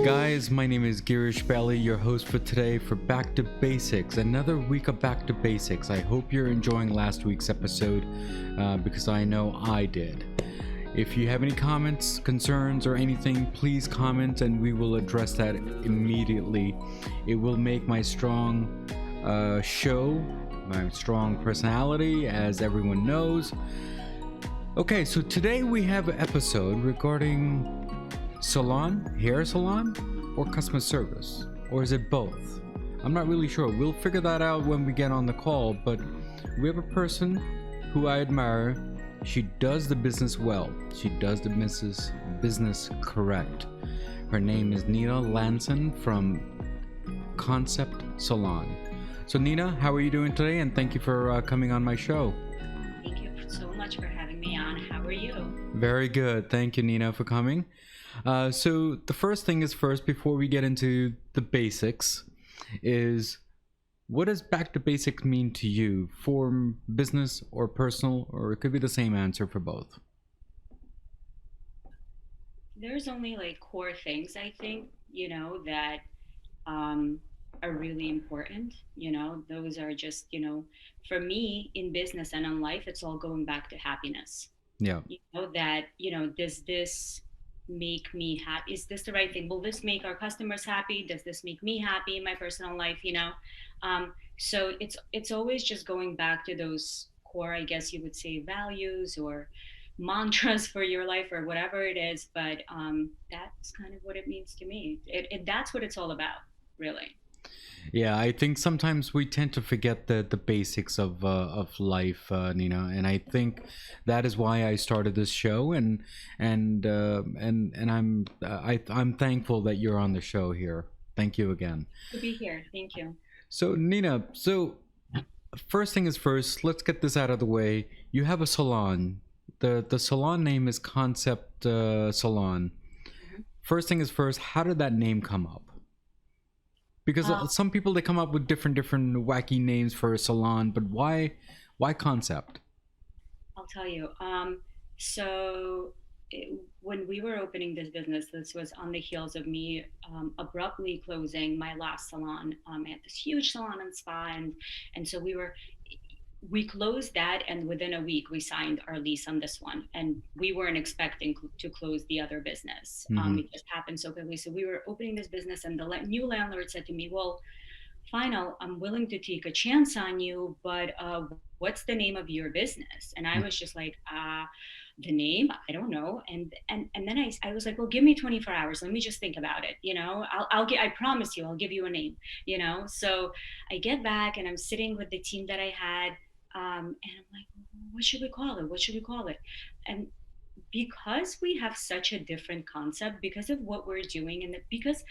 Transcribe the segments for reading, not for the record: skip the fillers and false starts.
guys, my name is Girish, your host for today for Back to Basics, another week of Back to Basics. I hope you're enjoying last week's episode because I know I did. If you have any comments, concerns, or anything, please comment and we will address that immediately. It will make my strong show, my strong personality, as everyone knows. Okay, so today we have an episode regarding salon, hair salon, or customer service, or is it both? I'm not really sure. We'll figure that out when we get on the call, but we have a person who I admire. She does the business well. She does the business correct. Her name is Nina Lancin from Concept Salon. So Nina, how are you doing today? And thank you for coming on my show. Thank you so much for having me on. How are you? Very good. Thank you, Nina, for coming. So the first thing is first, before we get into the basics, is what does back to basics mean to you for business or personal, or it could be the same answer for both? There's only like core things I think, that um, are really important. Those are just, for me in business and in life, it's all going back to happiness. Yeah. Does this make me happy? Is this the right thing? Will this make our customers happy? Does this make me happy in my personal life? So it's always just going back to those core, I guess you would say, values or mantras for your life or whatever it is. But that's kind of what it means to me. That's what it's all about, really. Yeah, I think sometimes we tend to forget the basics of life, Nina, and I think that is why I started this show, and I'm thankful that you're on the show here. Thank you again. To be here. Thank you. So Nina, first thing is first, let's get this out of the way. You have a salon. The salon name is Concept Salon. First thing is first, how did that name come up? Because some people, they come up with different wacky names for a salon, but why Concept? I'll tell you. When we were opening this business, this was on the heels of me abruptly closing my last salon. I had this huge salon and spa, and so we closed that, and within a week we signed our lease on this one, and we weren't expecting to close the other business. It just happened so quickly. So we were opening this business, and the new landlord said to me, well, fine, I'm willing to take a chance on you, but what's the name of your business? And I was just like, the name, I don't know. And then I was like, well, give me 24 hours, let me just think about it. I promise you I'll give you a name. So I get back and I'm sitting with the team that I had, and I'm like, what should we call it? And because we have such a different concept, because of what we're doing, and because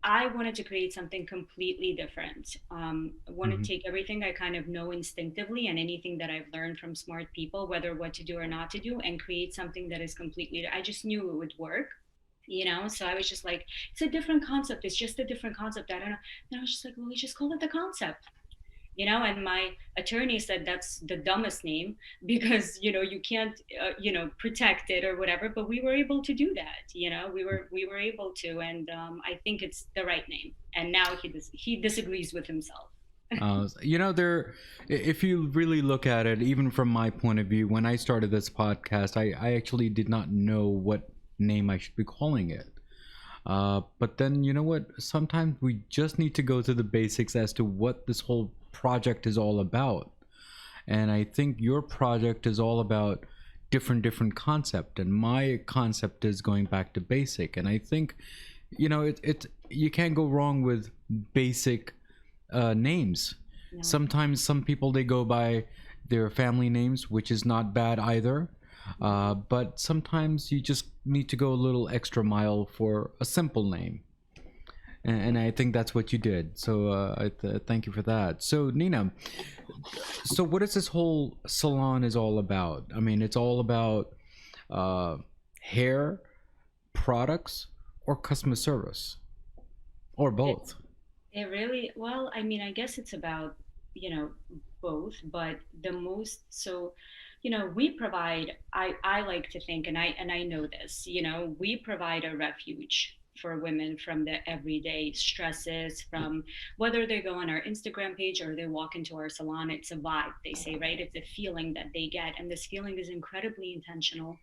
I wanted to create something completely different. I want to take everything I kind of know instinctively and anything that I've learned from smart people, whether what to do or not to do, and create something that is completely, I just knew it would work. So I was just like, it's a different concept. It's just a different concept. I don't know. And I was just like, well, we just call it the concept. And my attorney said that's the dumbest name because you can't protect it or whatever, but we were able to do that. We were able to, and I think it's the right name. And now he disagrees with himself. There, if you really look at it, even from my point of view, when I started this podcast, I actually did not know what name I should be calling it. But then, you know what? Sometimes we just need to go to the basics as to what this whole project is all about. And I think your project is all about different concept, and my concept is going back to basic. And I think, you can't go wrong with basic names. No. Sometimes some people, they go by their family names, which is not bad either. But sometimes you just need to go a little extra mile for a simple name, and I think that's what you did. So thank you for that. So Nina, so what is this whole salon is all about? I mean, it's all about hair products or customer service, or both. It really, well, I mean, I guess it's about, both, but the most, so we provide, I like to think, and I know this, we provide a refuge for women from the everyday stresses, from whether they go on our Instagram page or they walk into our salon. It's a vibe, they say, right? It's a feeling that they get, and this feeling is incredibly intentional.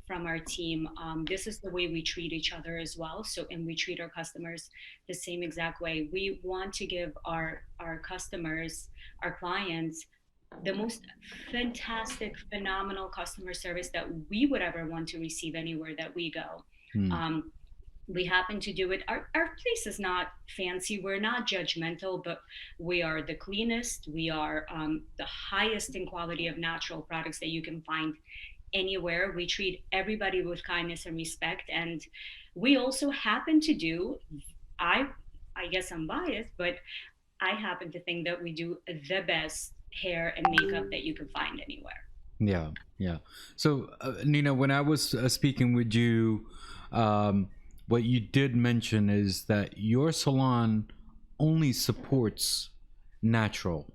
From our team, this is the way we treat each other as well. So, and we treat our customers the same exact way. We want to give our customers, our clients, the most fantastic, phenomenal customer service that we would ever want to receive anywhere that we go. Hmm. Um, we happen to do it. Our place is not fancy. We're not judgmental, but we are the cleanest. We are the highest in quality of natural products that you can find anywhere. We treat everybody with kindness and respect. And we also happen to do, I, I guess I'm biased, but I happen to think that we do the best hair and makeup that you can find anywhere. Yeah, yeah. So, Nina, when I was speaking with you, um, what you did mention is that your salon only supports natural,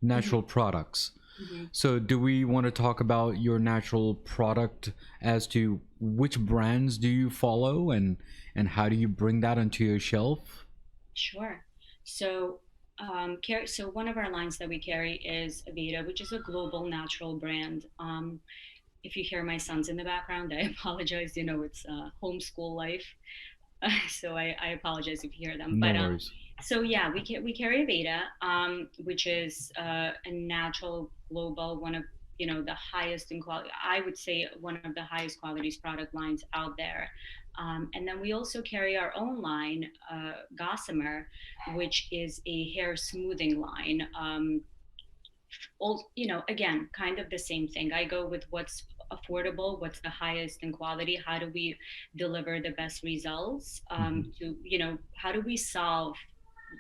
Mm-hmm. natural products. Mm-hmm. So, do we want to talk about your natural product as to which brands do you follow and how do you bring that onto your shelf? Sure. So, so one of our lines that we carry is Aveda, which is a global natural brand. If you hear my sons in the background, I apologize. It's homeschool life, so I apologize if you hear them. No But worries. so yeah, we carry Aveda, which is a natural global, one of the highest in quality. I would say one of the highest qualities product lines out there. And then we also carry our own line, Gossamer, which is a hair smoothing line. Again, kind of the same thing. I go with what's affordable, what's the highest in quality, how do we deliver the best results, Hmm. how do we solve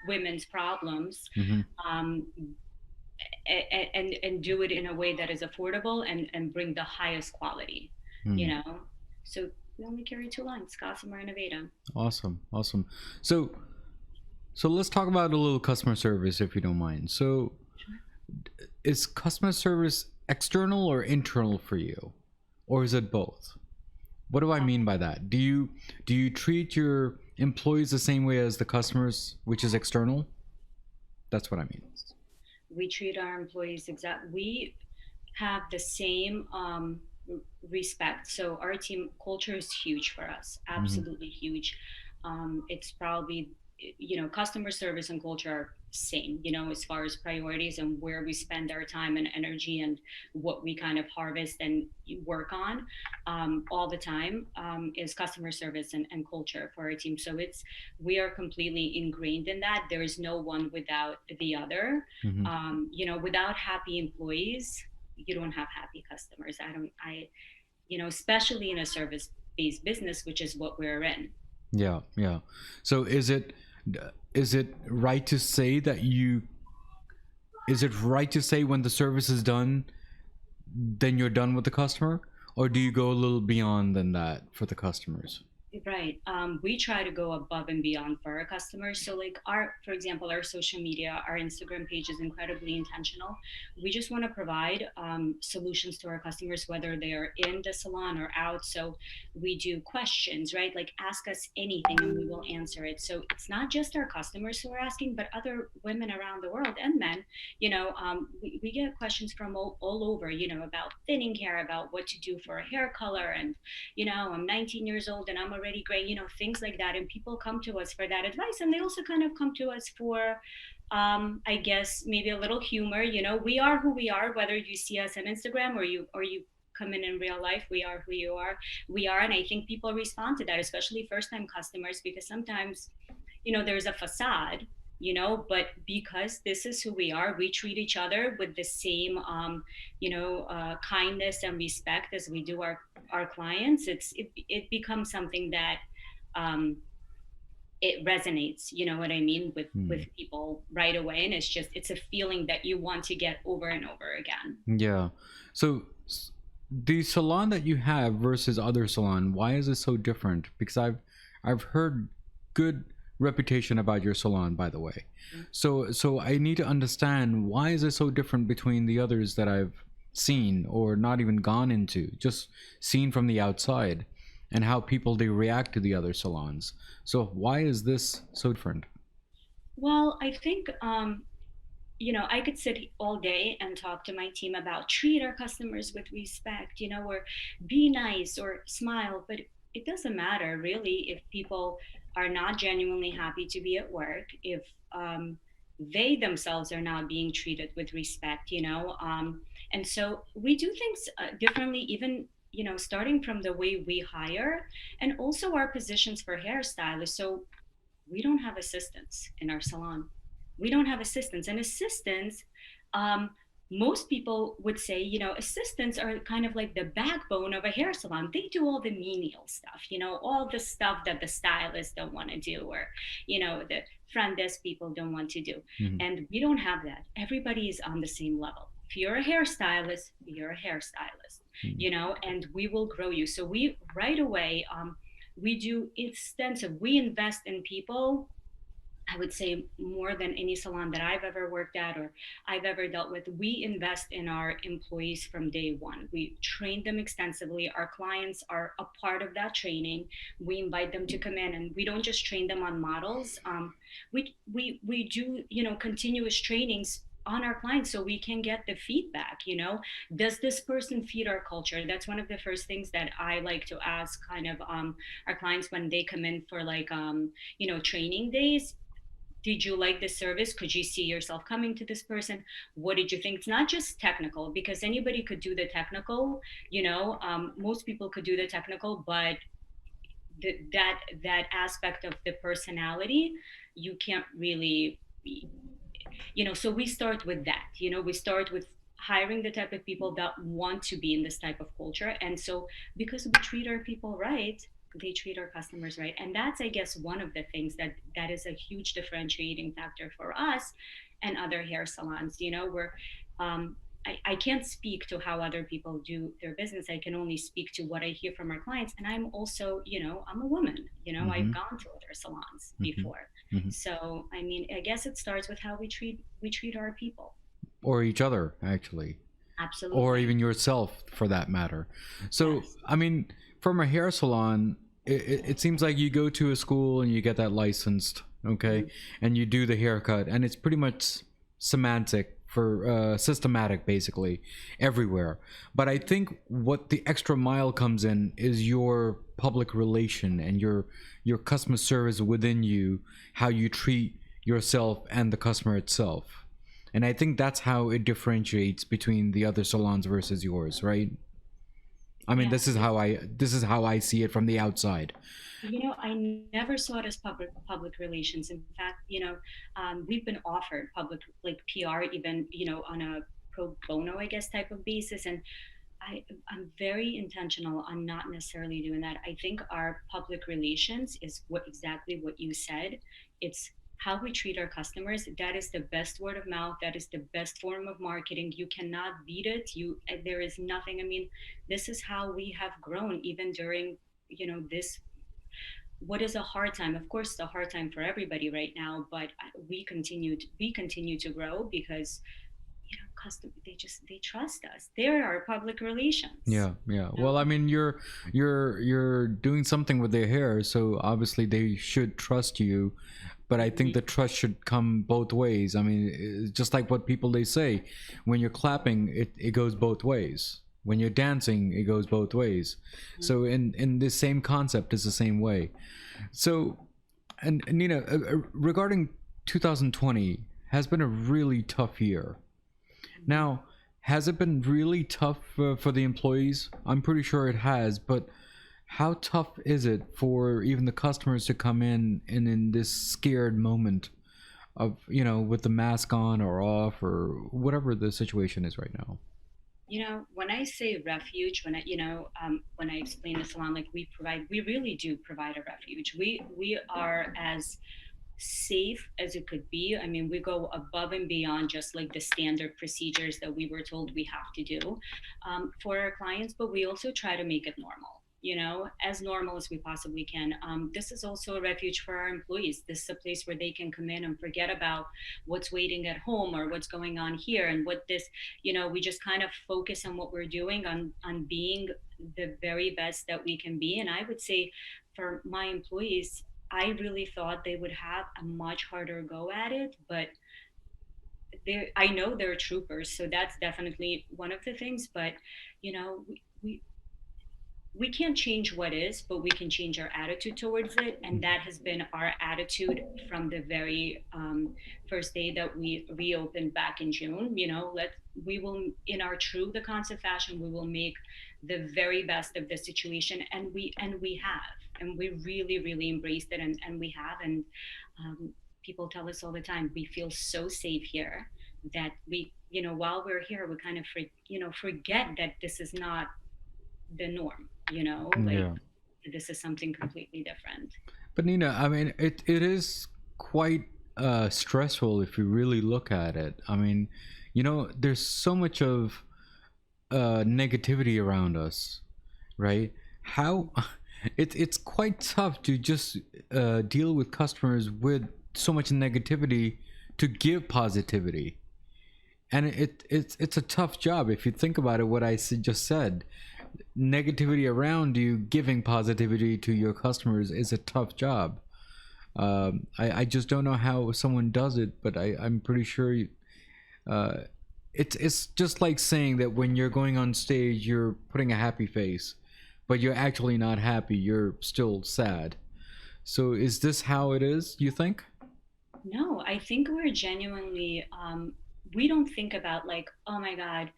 women's problems, Hmm. um, and do it in a way that is affordable and bring the highest quality, you Hmm. know. So we only carry two lines, Gossamer and Aveda. Awesome, awesome. So, so let's talk about a little customer service, if you don't mind. So, is customer service external or internal for you, or is it both? What do I mean by that? Do you treat your employees the same way as the customers, which is external? That's what I mean. We treat our employees we have the same respect. So our team culture is huge for us, Hmm. absolutely huge. It's probably, customer service and culture are same, as far as priorities and where we spend our time and energy and what we kind of harvest and work on all the time, is customer service and culture for our team. So we are completely ingrained in that. There is no one without the other. Hmm. Without happy employees, you don't have happy customers. Especially in a service based business, which is what we're in. Yeah, yeah. So is it right to say that you is it right to say when the service is done, then you're done with the customer, or do you go a little beyond than that for the customers? Right. We try to go above and beyond for our customers. So, like for example, our social media, our Instagram page is incredibly intentional. We just want to provide solutions to our customers, whether they are in the salon or out. So, we do questions, right? Like ask us anything and we will answer it. So, it's not just our customers who are asking, but other women around the world and men. We get questions from all over, about thinning hair, about what to do for a hair color, and I'm 19 years old and I'm already gray, things like that. And people come to us for that advice. And they also kind of come to us for, I guess, maybe a little humor. We are who we are, whether you see us on Instagram or you come in real life. We are who you are. We are. And I think people respond to that, especially first time customers, because sometimes, there's a facade, but because this is who we are, we treat each other with the same kindness and respect as we do our clients. It becomes something that um, it resonates, you know what I mean, with Hmm. people right away, and it's a feeling that you want to get over and over again. Yeah. So the salon that you have versus other salon, why is it so different? Because I've heard good reputation about your salon, by the way. So I need to understand, why is it so different between the others that seen or not even gone into, just seen from the outside, and how people they react to the other salons. So why is this so different? Well, I think I could sit all day and talk to my team about treat our customers with respect, or be nice or smile, but it doesn't matter really if people are not genuinely happy to be at work, if they themselves are not being treated with respect, and so we do things differently, even starting from the way we hire and also our positions for hairstylists. So we don't have assistants in our salon. We don't have assistants. And assistants, um, most people would say, assistants are kind of like the backbone of a hair salon. They do all the menial stuff, all the stuff that the stylists don't want to do, or, the front desk people don't want to do. Mhm. And we don't have that. Everybody is on the same level. If you're a hairstylist, you're a hairstylist, Mhm. and we will grow you. So we right away, we do extensive, we invest in people. I would say more than any salon that I've ever worked at or I've ever dealt with. We invest in our employees from day one. We train them extensively. Our clients are a part of that training. We invite them to come in, and we don't just train them on models. We do continuous trainings on our clients so we can get the feedback. Does this person feed our culture? That's one of the first things that I like to ask kind of our clients when they come in for like training days. Did you like the service? Could you see yourself coming to this person? What did you think? It's not just technical, because anybody could do the technical. Most people could do the technical, but that aspect of the personality, you can't really. So we start with that. We start with hiring the type of people that want to be in this type of culture, and so because we treat our people right, they treat our customers right. And that's, I guess, one of the things that is a huge differentiating factor for us and other hair salons. Where I can't speak to how other people do their business. I can only speak to what I hear from our clients. And I'm also, I'm a woman. I've Mhm. gone to other salons Mhm. before. Mhm. So I mean, I guess it starts with how we treat our people. Or each other, actually, or Absolutely. even yourself for that matter. So, Yes. I mean, from a hair salon, it seems like you go to a school and you get that licensed, okay, Mhm. and you do the haircut, and it's pretty much semantic for systematic, basically, everywhere. But I think what the extra mile comes in is your public relation and your customer service within you, how you treat yourself and the customer itself. And I think that's how it differentiates between the other salons versus yours, right? I mean, Yes. this is how I see it from the outside. I never saw it as public relations. In fact, we've been offered public, like PR, even on a pro bono, I guess, type of basis, and I'm very intentional on not necessarily doing that. I think our public relations is exactly what you said. It's how we treat our customers. That is the best word of mouth. That is the best form of marketing. You cannot beat it. There is nothing. I mean, this is how we have grown, even during this, what is a hard time. Of course, it's a hard time for everybody right now, but we continue to grow because they trust us. They're our public relations. Yeah, yeah. You Well, I know? mean, you're doing something with their hair, so obviously they should trust you. But I think Mhm. the trust should come both ways. I mean, it's just like what people they say, when you're clapping, it goes both ways. When you're dancing, it goes both ways. So in this same concept is the same way. So, and regarding 2020 has been a really tough year. Mhm. Now, has it been really tough for the employees? I'm pretty sure it has, but how tough is it for even the customers to come in this scared moment of, with the mask on or off or whatever the situation is right now? When I say refuge, when I explain the salon, like we really do provide a refuge. We are as safe as it could be. I mean, we go above and beyond just like the standard procedures that we were told we have to do for our clients, but we also try to make it normal. as normal as we possibly can. This is also a refuge for our employees. This is a place where they can come in and forget about what's waiting at home or what's going on here, and what this, we just kind of focus on what we're doing, on being the very best that we can be. And I would say for my employees, I really thought they would have a much harder go at it, but I know they're troopers, so that's definitely one of the things. But you know, we can't change what is, but we can change our attitude towards it. And that has been our attitude from the very first day that we reopened back in June. We will, in our true the concept fashion, we will make the very best of the situation. And we have, and we really, really embraced it. And we have. And people tell us all the time, we feel so safe here that while we're here, we kind of forget that this is not the norm, like Yeah. this is something completely different. But Nina, I mean, it is quite stressful if you really look at it. I mean, there's so much of negativity around us, right? How it's quite tough to just deal with customers with so much negativity to give positivity, and it's a tough job if you think about it. What I just said, negativity around you, giving positivity to your customers is a tough job. I just don't know how someone does it, but I'm pretty sure uh, it's just like saying that when you're going on stage, you're putting a happy face, but you're actually not happy. You're still sad. So is this how it is, you think? No, I think we're genuinely we don't think about like, oh my god,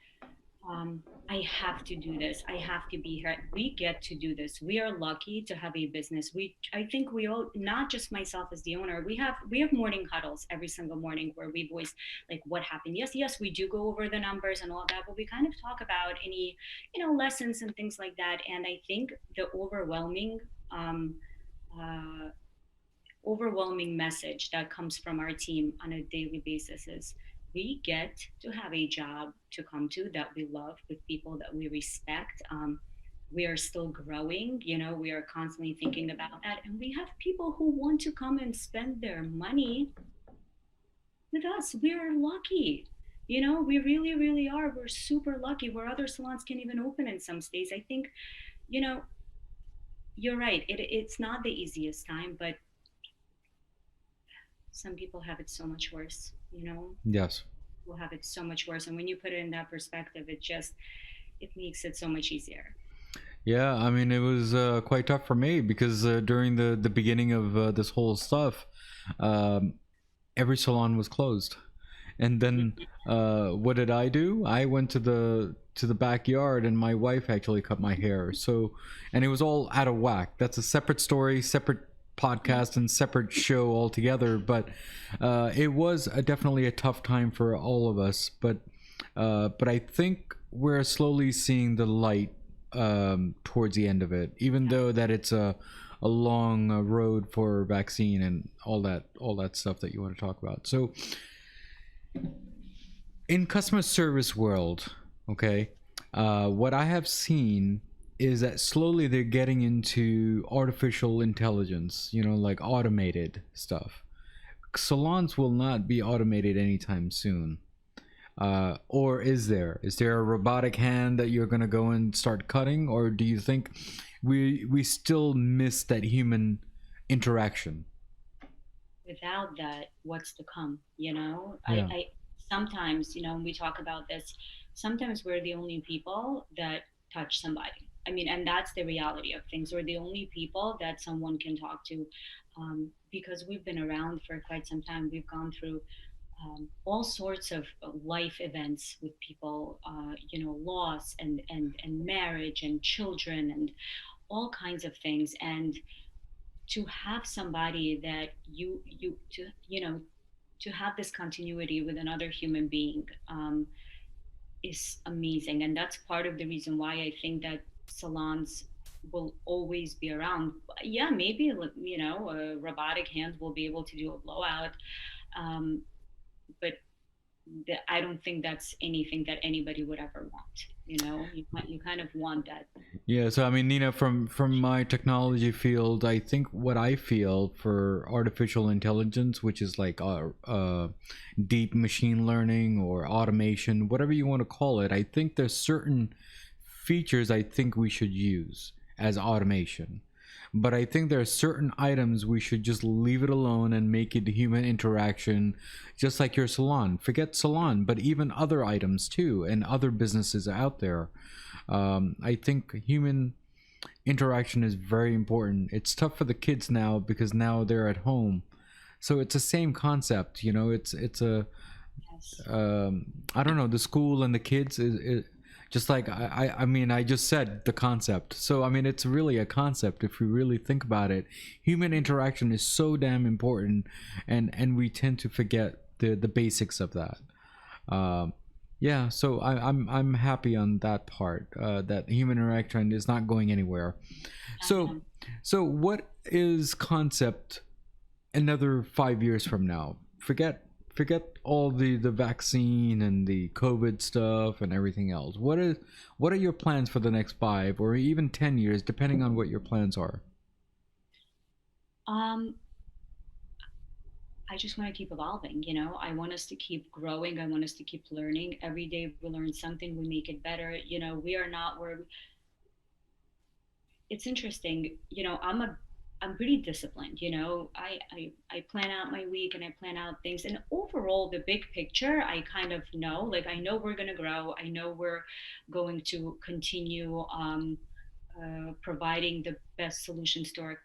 I have to do this. I have to be here. We get to do this. We are lucky to have a business. I think we all, not just myself as the owner, we have morning huddles every single morning where we voice like what happened. Yes, yes, we do go over the numbers and all that, but we kind of talk about any, lessons and things like that. And I think the um, uh, overwhelming message that comes from our team on a daily basis is we get to have a job to come to that we love with people that we respect. We are still growing, we are constantly thinking about that. And we have people who want to come and spend their money with us. We are lucky. We really, really are. We're super lucky where other salons can't even open in some states. I think, you know, you're right. It's not the easiest time, but some people have it so much worse, Yes. will have it so much worse. And when you put it in that perspective, it makes it so much easier. Yeah, I mean, it was quite tough for me because during the beginning of this whole stuff, um, every salon was closed. And then what did I do? I went to the backyard, and my wife actually cut my hair. So, and it was all out of whack. That's a separate story, separate podcast, and separate show altogether. But it was definitely a tough time for all of us. But I think we're slowly seeing the light towards the end of it, even though that it's a long road for vaccine and all that stuff that you want to talk about. So in customer service world, okay, what I have seen is that slowly they're getting into artificial intelligence, like automated stuff. Salons will not be automated anytime soon. Or is there a robotic hand that you're gonna go and start cutting, or do you think we still miss that human interaction? Without that, what's to come? Yeah. I sometimes, when we talk about this, sometimes we're the only people that touch somebody. I mean, and that's the reality of things. We're the only people that someone can talk to, because we've been around for quite some time. We've gone through all sorts of life events with people, loss and marriage and children and all kinds of things. And to have somebody that to have this continuity with another human being is amazing. And that's part of the reason why I think that salons will always be around. Yeah, maybe, a robotic hand will be able to do a blowout, um, but I don't think that's anything that anybody would ever want. You kind of want that. Yeah, so I mean, Nina, from my technology field, I think what I feel for artificial intelligence, which is like deep machine learning or automation, whatever you want to call it, I think there's certain features I think we should use as automation. But I think there are certain items we should just leave it alone and make it human interaction, just like your salon. Forget salon, but even other items too, and other businesses out there. I think human interaction is very important. It's tough for the kids now because now they're at home, so it's the same concept. It's a Yes. I don't know, the school and the kids is just like I mean, I just said the concept. So I mean, it's really a concept if we really think about it. Human interaction is so damn important, and we tend to forget the basics of that. Um, yeah, so I'm happy on that part. That human interaction is not going anywhere. So Um, so what is concept another 5 years from now? Forget all the vaccine and the COVID stuff and everything else. What are your plans for the next 5 or even 10 years, depending on what your plans are? um, I just want to keep evolving. I want us to keep growing. I want us to keep learning. Every day we learn something, we make it better. We are not where it's interesting. I'm pretty disciplined. I plan out my week and I plan out things. And overall, the big picture, I kind of know. Like I know we're gonna grow. I know we're going to continue providing the best solutions to our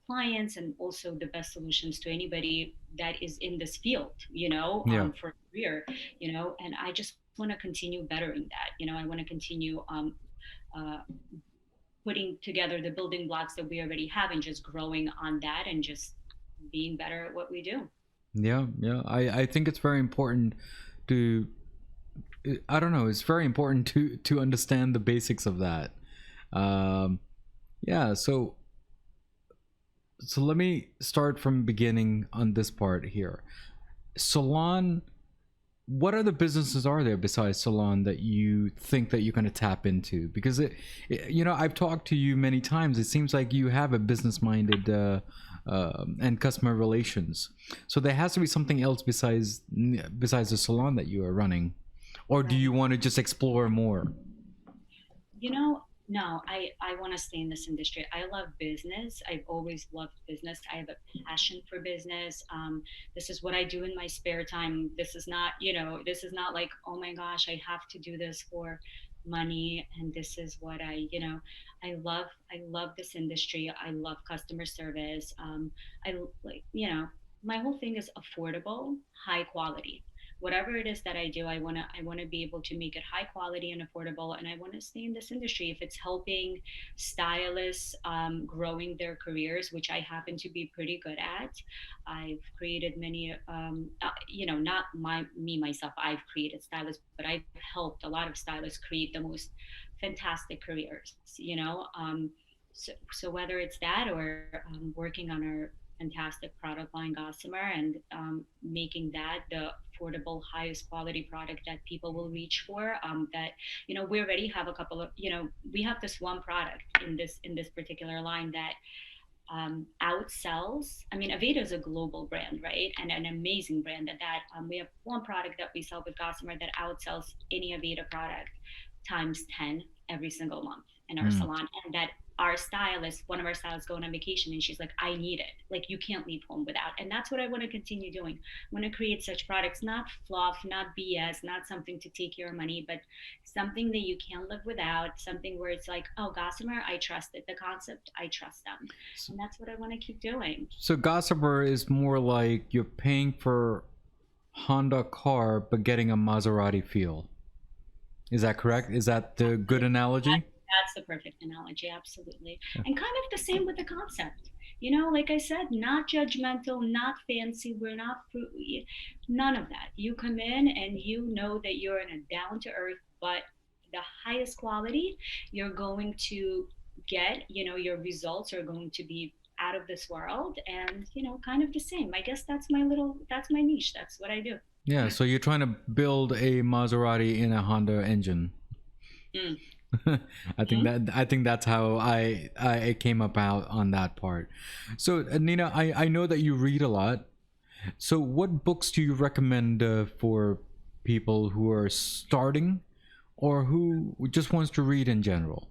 clients and also the best solutions to anybody that is in this field. Yeah. For a career. And I just want to continue bettering that. I want to continue uh, putting together the building blocks that we already have and just growing on that and just being better at what we do. Yeah, yeah. I think it's very important to I don't know, it's very important to understand the basics of that. Um yeah, so let me start from beginning on this part here. Salon, what other businesses are there besides salon that you think that you're going to tap into? Because I've talked to you many times. It seems like you have a business minded and customer relations. So there has to be something else besides the salon that you are running, or do Right. you want to just explore more? No, I want to stay in this industry. I love business. I've always loved business. I have a passion for business. This is what I do in my spare time. This is not like, oh my gosh, I have to do this for money. And this is what I love this industry. I love customer service. I like, my whole thing is affordable, high quality. Whatever it is that I do, I want to be able to make it high quality and affordable, and I want to stay in this industry. If it's helping stylists growing their careers, which I happen to be pretty good at, I've created many. Not me myself. I've created stylists, but I've helped a lot of stylists create the most fantastic careers. So whether it's that or working on our fantastic product line Gossamer and making that the affordable, highest quality product that people will reach for. That we already have a couple of we have this one product in this particular line that outsells. I mean, Aveda is a global brand, right? And an amazing brand at that. We have one product that we sell with Gossamer that outsells any Aveda product times 10 every single month in our Mm. salon. And that one of our stylists going on vacation and she's like, I need it. Like you can't leave home without. And that's what I want to continue doing. I want to create such products, not fluff, not BS, not something to take your money, but something that you can't live without, something where it's like, oh, Gossamer, I trust it. The concept, I trust them. So, And that's what I want to keep doing. so Gossamer is more like you're paying for Honda car but getting a Maserati feel. Is that correct? Is that the good That, analogy? that's the perfect analogy, absolutely. Yeah. And kind of the same with the concept. Like I said, not judgmental, not fancy. We're not none of that. You come in and you know that you're in a down to earth, but the highest quality you're going to get. Your results are going to be out of this world, and kind of the same. I guess that's my niche. That's what I do. Yeah, so you're trying to build a Maserati in a Honda engine. Mm. I think that's how I came about on that part. So Nina, I know that you read a lot. So what books do you recommend for people who are starting or who just wants to read in general?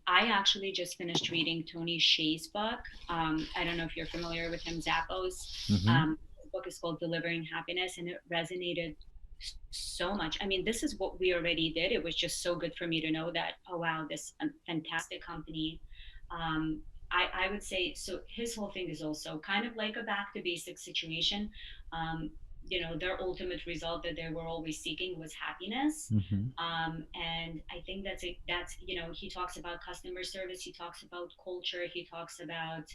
I actually just finished reading Tony Hsieh's book. I don't know if you're familiar with him, Zappos. Mm-hmm. His book is called Delivering Happiness, and it resonated so much. I mean, this is what we already did. It was just so good for me to know that, oh, wow, this fantastic company. Um, I would say, so his whole thing is also kind of like a back to basics situation. Um, their ultimate result that they were always seeking was happiness. Mm-hmm. And I think he talks about customer service, he talks about culture, he talks about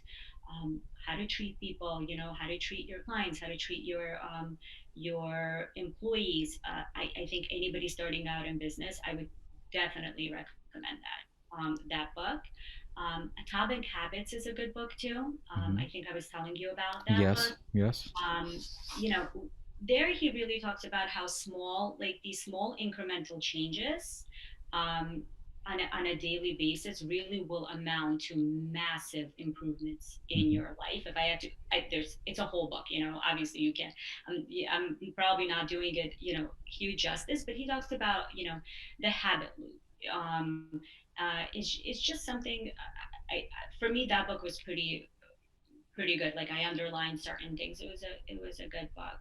how to treat people, how to treat your clients, how to treat your employees. I think anybody starting out in business, I would definitely recommend that book. Atomic Habits is a good book too. Mm-hmm. I think I was telling you about that Yes. book. Yes. um, you know, there he really talks about how small, like these small incremental changes um, on a daily basis really will amount to massive improvements in Mm-hmm. your life. If I had to, it's a whole book, obviously you can't, yeah, I'm probably not doing it, huge justice, but he talks about, the habit loop. It's just something, for me, that book was pretty good. Like I underlined certain things. It was a good book.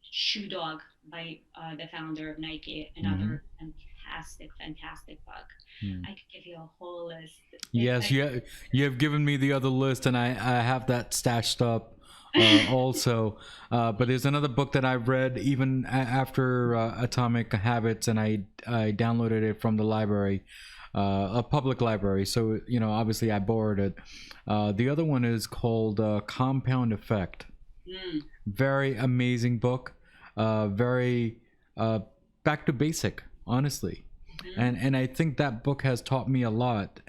Shoe Dog by the founder of Nike, Mm-hmm. another fantastic book. Mm. I could give you a whole list. Yes, you have given me the other list, and I have that stashed up also. But there's another book that I've read even after Atomic Habits, and I downloaded it from the library, a public library. So obviously I borrowed it. The other one is called Compound Effect. Mm, Very amazing book. Very back to basic, honestly. mhm. And I think that book has taught me a lot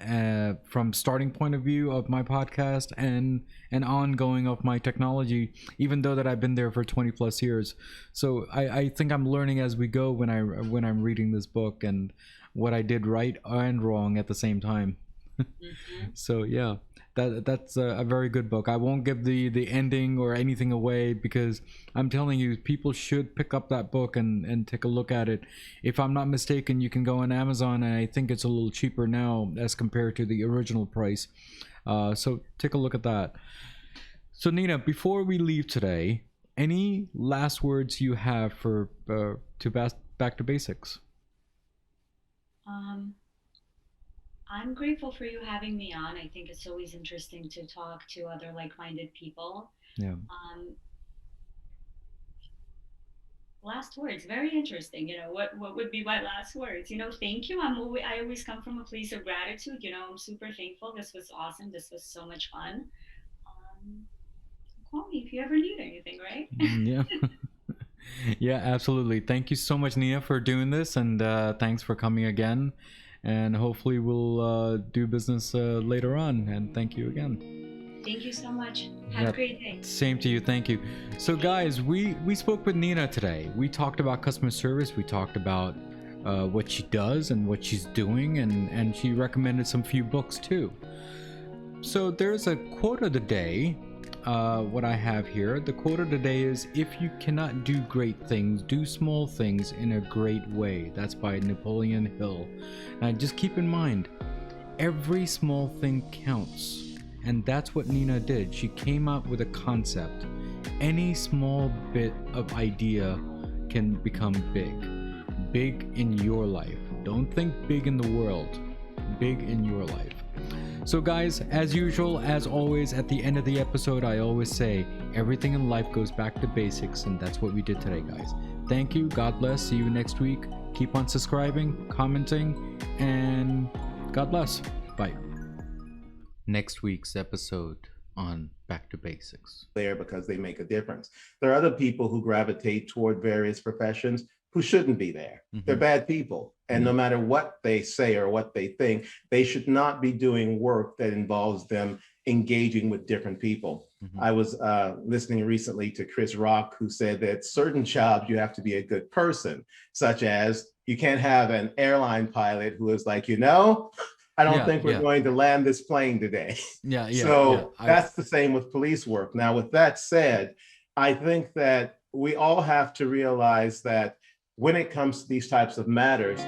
from starting point of view of my podcast and ongoing of my technology, even though that I've been there for 20 plus years. So I think I'm learning as we go when I'm reading this book and what I did right and wrong at the same time. Mhm. So yeah, that's a very good book. I won't give the ending or anything away because I'm telling you, people should pick up that book and take a look at it. If I'm not mistaken, you can go on Amazon, and I think it's a little cheaper now as compared to the original price. So take a look at that. So Nina, before we leave today, any last words you have for back to basics? Um, I'm grateful for you having me on. I think it's always interesting to talk to other like-minded people. Yeah. Um, Last words, very interesting. What would be my last words? Thank you. I always come from a place of gratitude. I'm super thankful. This was awesome. This was so much fun. Um, Call me if you ever need anything, right? Yeah. Yeah, absolutely. Thank you so much, Nia, for doing this, and thanks for coming again. And hopefully, we'll do business later on. And thank you again. Thank you so much. Have a Yep. great day. Same to you. Thank you. So, guys, we spoke with Nina today. We talked about customer service. We talked about what she does and what she's doing, and she recommended some few books too. So, there's a quote of the day. What I have here, the quote of the day is, "If you cannot do great things, do small things in a great way." That's by Napoleon Hill. Now, just keep in mind, every small thing counts. And that's what Nina did. She came up with a concept. Any small bit of idea can become big. Big in your life. Don't think big in the world. Big in your life. So guys, as usual, as always, at the end of the episode, I always say, everything in life goes back to basics, and that's what we did today, guys. Thank you. God bless. See you next week. Keep on subscribing, commenting, and God bless. Bye. Next week's episode on Back to Basics. There because they make a difference. There are other people who gravitate toward various professions who shouldn't be there. They're bad people. And no matter what they say or what they think, they should not be doing work that involves them engaging with different people. I was listening recently to Chris Rock, who said that certain jobs you have to be a good person, such as you can't have an airline pilot who is like, I don't think we're going to land this plane today. So that's the same with police work. Now, with that said, I think that we all have to realize that when it comes to these types of matters,